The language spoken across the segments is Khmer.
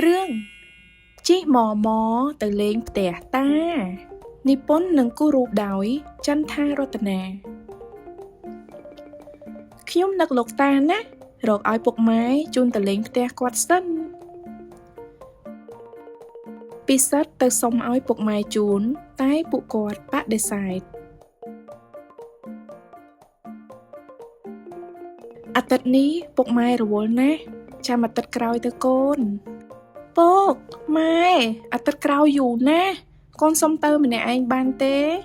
Rương Chí mò mò từ lên tẻ ta Nippon nâng cú rụp đói Chân tha rotana Khiếm nực lục ta ná Rột oi bục máy chun từ lên tẻ quạt sân Pisat từ sông oi bục máy chun Tái bụ quạt bát đề sài À tật ní bục máy rồi ná Cha mà tật kroi từ côn Bốc, mai, à tật krao dù ná Con xong tơ mình nè anh ban tế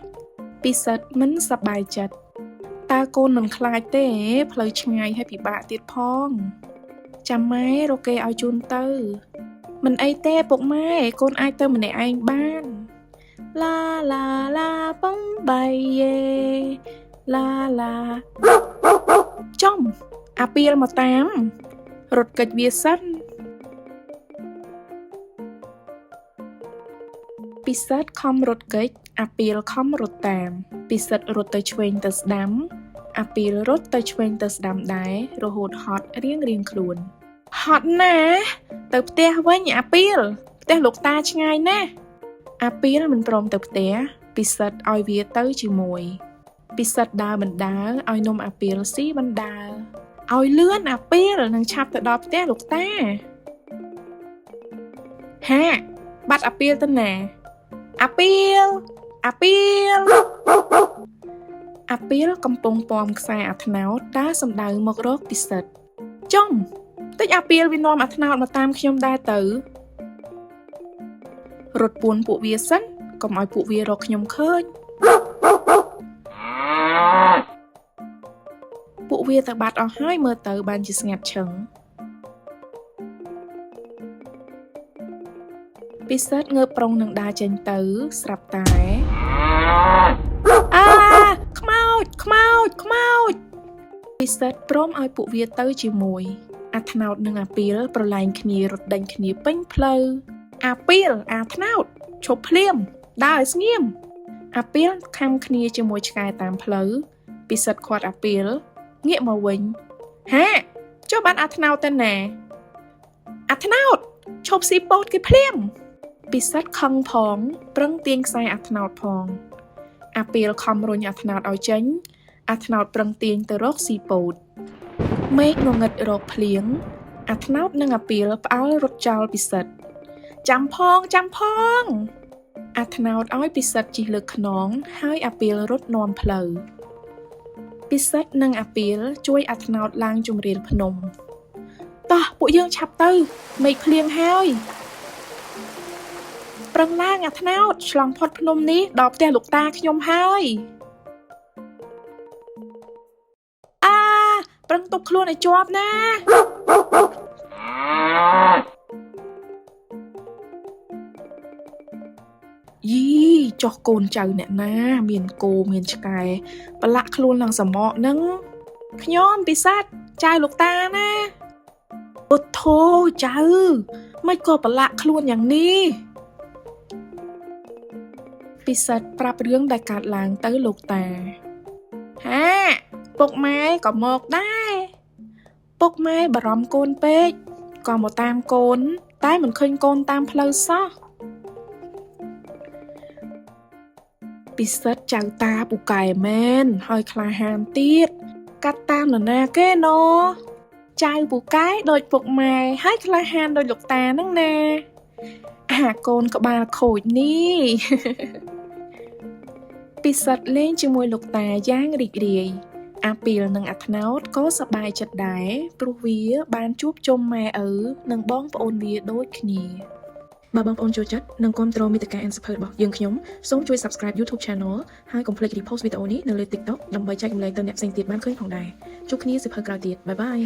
Pisat mình sắp bài chật Ta con mình khai tế Plei ngay hay bị bạ tiết phong Cha máy rô kê ao chun tơ Mình ai tế bốc mai Con ai tơ mình nè anh ban La la la bóng bay yê La la Trong À bia mà tám Rột kịch bia sắt Pisat khom rột kịch Apil khom rột tam Pisat rột tới chuen tới đám Apil rột tới chuen tới đám đáy Rồi hột hot riêng khuôn Hot nè Tới btế với nhà Apil Btế lục ta chứ ngay nè Apil mình prom tới btế Pisat oi vía tới chì mùi Pisat đá mình đá Oi nôm Apil xí mình đá Oi lươn Apil nâng chạp tới đó btế lục ta Ha Bắt Apil tên nè Apil Apil Apilកំពុងពំខ្សែអាថ្នោតដើរសំដៅមករកពិសិដ្ឋចុងតិចអាពីលវានាំអាថ្នោតមកតាមខ្ញុំដែរទៅរត់ពួនពួកវាសិនកុំឲ្យពួកវារកខ្ញុំឃើញពួកវាទៅបាត់អស់ហើយមើលទៅបានជាស្ងាត់ឈឹងពិសិដ្ឋងើបប្រុងនឹងដើរចេញទៅស្រាប់តែខ្មោចខ្មោចខ្មោចពិសិដ្ឋព្រមឲ្យពួកវាទៅជាមួយអាថ្នោតនិងអាពីលប្រឡែងគ្នារត់ដេញគ្នាពេញផ្លូវអាពីលអាថ្នោតឈប់ភ្លាមដើរឲ្យស្ងៀមអាពីលខំគ្នាជាមួយឆ្កែតាមផ្លូវពិសិដ្ឋខាត់អាពីលងាកមកវិញហាចុះបានអាថ្នោតទៅណាអាថ្នោតឈប់ស៊ីពោតគេភ្លាមពិសិដ្ឋខឹងផងប្រឹងទាញខ្សែអាថ្នោតផងអាពីលខំរុញអាថ្នោតឲ្យចេញអាថ្នោតប្រឹងទាញទៅរកស៊ីពោតមេឃងងឹតរកភ្លៀងអាថ្នោតនិងអាពីលផ្អើលរត់ចោលពិសិដ្ឋចាំផងអាថ្នោតឲ្យពិសិដ្ឋជិះលើខ្នងហើយអាពីលរត់នាំផ្លូវពិសិដ្ឋនិងអាពីលជួយអាថ្នោតឡើងជម្រាលភ្នំតោះពួកយើងឆាប់ទៅមេឃភ្លៀងហើយប្រឹងឡើងអាថ្នោតឆ្លងផុតភ្នំនេះដល់ផ្ទះលោកតាខ្ញុំហើយប្រឹងទប់ខ្លួនឲ្យជាប់ណាយីចុះកូនចៅអ្នកណាមានគោមានឆ្កែប្រឡាក់ខ្លួនឡើងសមក់នឹងខ្ញុំពិសាទចៅលោកតាណាពុទ្ធោចៅមិនក៏ប្រឡាក់ខ្លួនយ៉ាងនេះពិសិដ្ឋប្រាប់រឿងដែលកើតឡើងទៅលោកតាហាពុកម៉ែក៏មកដែរពុកម៉ែបារម្ភកូនពេកក៏មកតាមកូនតែមិនឃើញកូនតាមផ្លូវសោះពិសិដ្ឋចៅតាពូកែមែនហើយក្លាហានទៀតកាត់តាមនរណាគេណូចៅពូកែដូចពុកម៉ែហើយក្លាហានដូចលោកតាហ្នឹងណាអាកូនក្បាលខូចនេះពិសិដ្ឋលេងជាមួយលោកតាយ៉ាងរីករាយអាពីលនិងអាថ្នោតក៏សប្បាយចិត្តដែរព្រោះវាបានជួបជុំម៉ែឪនិងបងប្អូនវាដូចគ្នាបើបងប្អូនចូលចិត្តនិងគាំទ្រមាតិកា and support របស់យើងខ្ញុំសូមជួយ subscribe YouTube channel ហើយកុំភ្លេច repost វីដេអូនេះនៅលើ TikTok ដើម្បីចែករំលែកទៅអ្នកផ្សេងទៀតបានឃើញផងដែរជួបគ្នាសៀវភៅក្រោយទៀតបាយបាយ